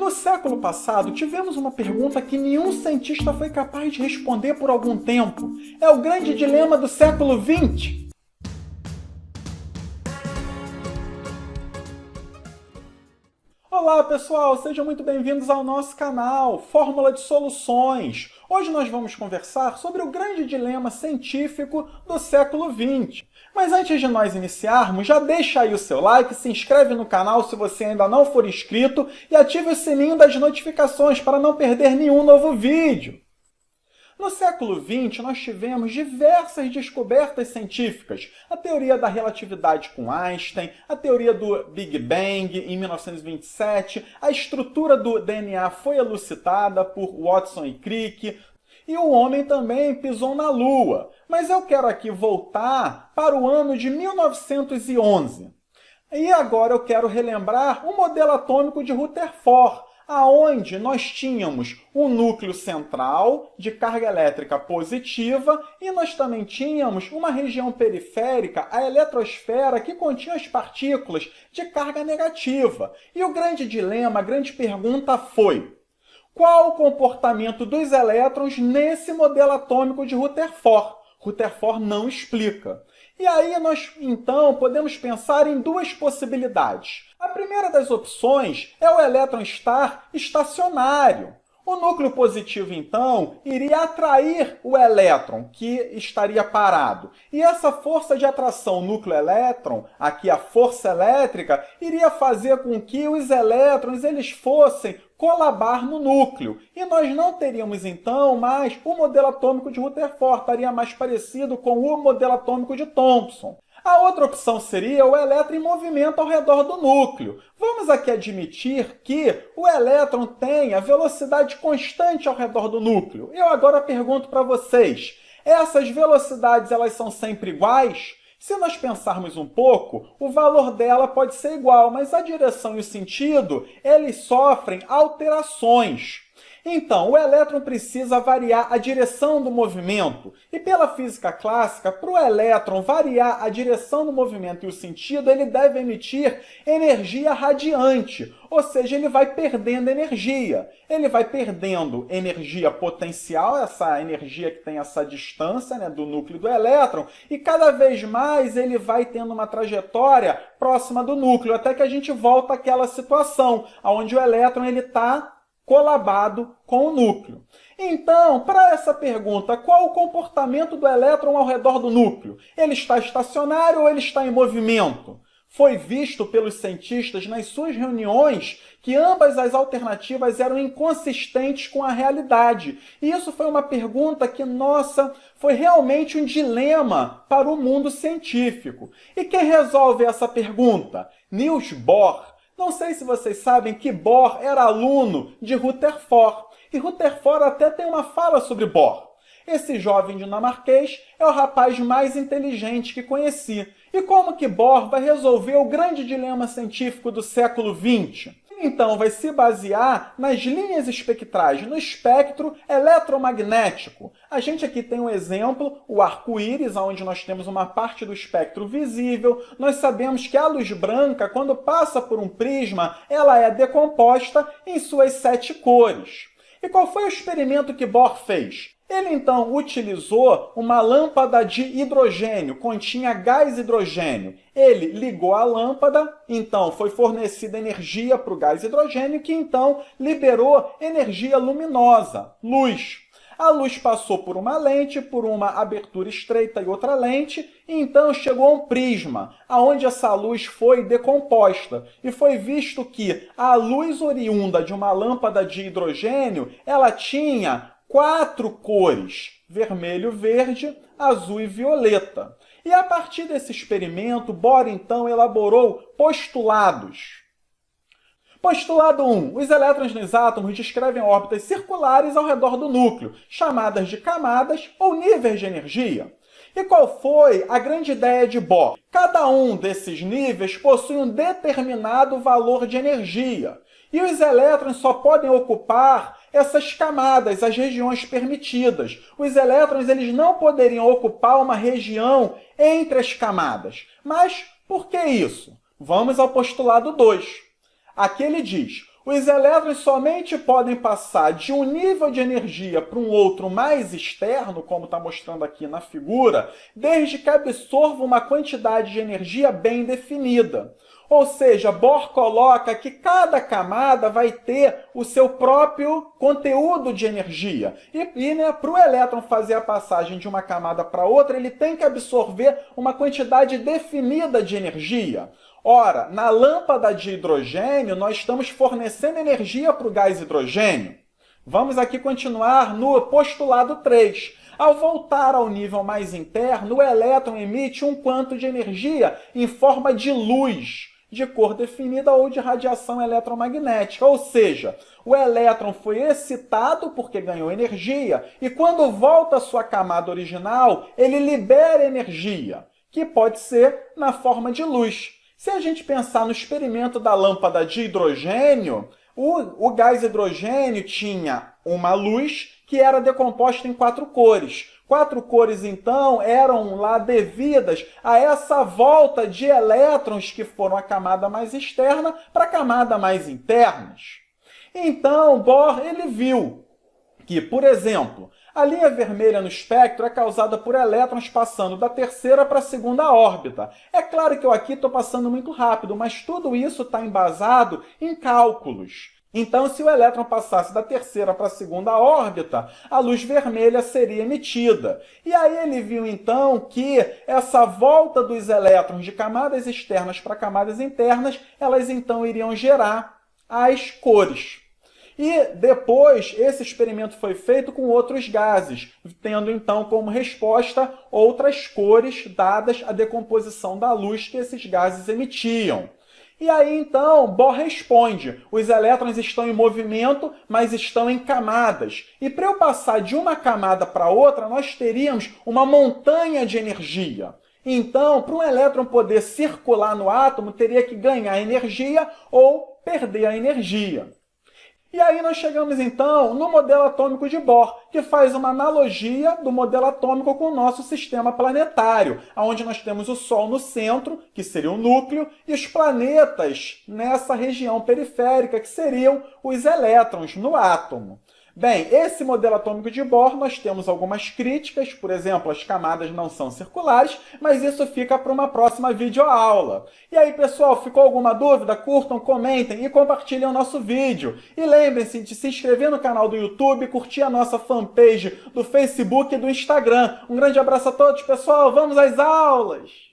No século passado, tivemos uma pergunta que nenhum cientista foi capaz de responder por algum tempo. É o grande dilema do século XX. Olá pessoal, sejam muito bem-vindos ao nosso canal Fórmula de Soluções. Hoje nós vamos conversar sobre o grande dilema científico do século XX. Mas antes de nós iniciarmos, já deixa aí o seu like, se inscreve no canal se você ainda não for inscrito e ative o sininho das notificações para não perder nenhum novo vídeo. No século XX, nós tivemos diversas descobertas científicas. A teoria da relatividade com Einstein, a teoria do Big Bang em 1927, a estrutura do DNA foi elucidada por Watson e Crick, e o homem também pisou na Lua. Mas eu quero aqui voltar para o ano de 1911. E agora eu quero relembrar o modelo atômico de Rutherford, aonde nós tínhamos um núcleo central de carga elétrica positiva e nós também tínhamos uma região periférica, a eletrosfera, que continha as partículas de carga negativa. E o grande dilema, a grande pergunta foi: qual o comportamento dos elétrons nesse modelo atômico de Rutherford? Rutherford não explica. E aí nós, então, podemos pensar em duas possibilidades. A primeira das opções é o elétron estar estacionário. O núcleo positivo, então, iria atrair o elétron, que estaria parado. E essa força de atração núcleo-elétron, aqui a força elétrica, iria fazer com que os elétrons eles fossem colabar no núcleo. E nós não teríamos, então, mais o modelo atômico de Rutherford, estaria mais parecido com o modelo atômico de Thomson. A outra opção seria o elétron em movimento ao redor do núcleo. Vamos aqui admitir que o elétron tem a velocidade constante ao redor do núcleo. Eu agora pergunto para vocês, essas velocidades elas são sempre iguais? Se nós pensarmos um pouco, o valor dela pode ser igual, mas a direção e o sentido, eles sofrem alterações. Então, o elétron precisa variar a direção do movimento. E pela física clássica, para o elétron variar a direção do movimento e o sentido, ele deve emitir energia radiante, ou seja, ele vai perdendo energia. Ele vai perdendo energia potencial, essa energia que tem essa distância, né, do núcleo do elétron, e cada vez mais ele vai tendo uma trajetória próxima do núcleo, até que a gente volta àquela situação, onde o elétron está colabado com o núcleo. Então, para essa pergunta, qual o comportamento do elétron ao redor do núcleo? Ele está estacionário ou ele está em movimento? Foi visto pelos cientistas nas suas reuniões que ambas as alternativas eram inconsistentes com a realidade. E isso foi uma pergunta que, nossa, foi realmente um dilema para o mundo científico. E quem resolve essa pergunta? Niels Bohr. Não sei se vocês sabem que Bohr era aluno de Rutherford. E Rutherford até tem uma fala sobre Bohr. Esse jovem dinamarquês é o rapaz mais inteligente que conheci. E como que Bohr vai resolver o grande dilema científico do século XX? Então, vai se basear nas linhas espectrais, no espectro eletromagnético. A gente aqui tem um exemplo, o arco-íris, onde nós temos uma parte do espectro visível. Nós sabemos que a luz branca, quando passa por um prisma, ela é decomposta em suas 7 cores. E qual foi o experimento que Bohr fez? Ele, então, utilizou uma lâmpada de hidrogênio, continha gás hidrogênio. Ele ligou a lâmpada, então foi fornecida energia para o gás hidrogênio, que então liberou energia luminosa, luz. A luz passou por uma lente, por uma abertura estreita e outra lente, e então chegou a um prisma, onde essa luz foi decomposta. E foi visto que a luz oriunda de uma lâmpada de hidrogênio, ela tinha 4 cores: vermelho, verde, azul e violeta. E a partir desse experimento, Bohr então elaborou postulados. Postulado 1. Os elétrons nos átomos descrevem órbitas circulares ao redor do núcleo, chamadas de camadas ou níveis de energia. E qual foi a grande ideia de Bohr? Cada um desses níveis possui um determinado valor de energia. E os elétrons só podem ocupar essas camadas, as regiões permitidas. Os elétrons eles não poderiam ocupar uma região entre as camadas. Mas por que isso? Vamos ao postulado 2. Aqui ele diz: Os elétrons somente podem passar de um nível de energia para um outro mais externo, como está mostrando aqui na figura, desde que absorva uma quantidade de energia bem definida. Ou seja, Bohr coloca que cada camada vai ter o seu próprio conteúdo de energia. Para o elétron fazer a passagem de uma camada para outra, ele tem que absorver uma quantidade definida de energia. Ora, na lâmpada de hidrogênio, nós estamos fornecendo energia para o gás hidrogênio. Vamos aqui continuar no postulado 3. Ao voltar ao nível mais interno, o elétron emite um quanto de energia em forma de luz, de cor definida ou de radiação eletromagnética. Ou seja, o elétron foi excitado porque ganhou energia e quando volta à sua camada original, ele libera energia, que pode ser na forma de luz. Se a gente pensar no experimento da lâmpada de hidrogênio, o gás hidrogênio tinha uma luz que era decomposta em 4 cores. 4 cores, então, eram lá devidas a essa volta de elétrons que foram a camada mais externa para a camada mais interna. Então, Bohr ele viu que, por exemplo, a linha vermelha no espectro é causada por elétrons passando da terceira para a segunda órbita. É claro que eu aqui estou passando muito rápido, mas tudo isso está embasado em cálculos. Então, se o elétron passasse da terceira para a segunda órbita, a luz vermelha seria emitida. E aí ele viu, então, que essa volta dos elétrons de camadas externas para camadas internas, elas, então, iriam gerar as cores. E depois, esse experimento foi feito com outros gases, tendo, então, como resposta outras cores dadas à decomposição da luz que esses gases emitiam. E aí, então, Bohr responde, os elétrons estão em movimento, mas estão em camadas. E para eu passar de uma camada para outra, nós teríamos uma montanha de energia. Então, para um elétron poder circular no átomo, teria que ganhar energia ou perder a energia. E aí nós chegamos, então, no modelo atômico de Bohr, que faz uma analogia do modelo atômico com o nosso sistema planetário, onde nós temos o Sol no centro, que seria o núcleo, e os planetas nessa região periférica, que seriam os elétrons no átomo. Bem, esse modelo atômico de Bohr, nós temos algumas críticas, por exemplo, as camadas não são circulares, mas isso fica para uma próxima videoaula. E aí, pessoal, ficou alguma dúvida? Curtam, comentem e compartilhem o nosso vídeo. E lembrem-se de se inscrever no canal do YouTube, curtir a nossa fanpage do Facebook e do Instagram. Um grande abraço a todos, pessoal! Vamos às aulas!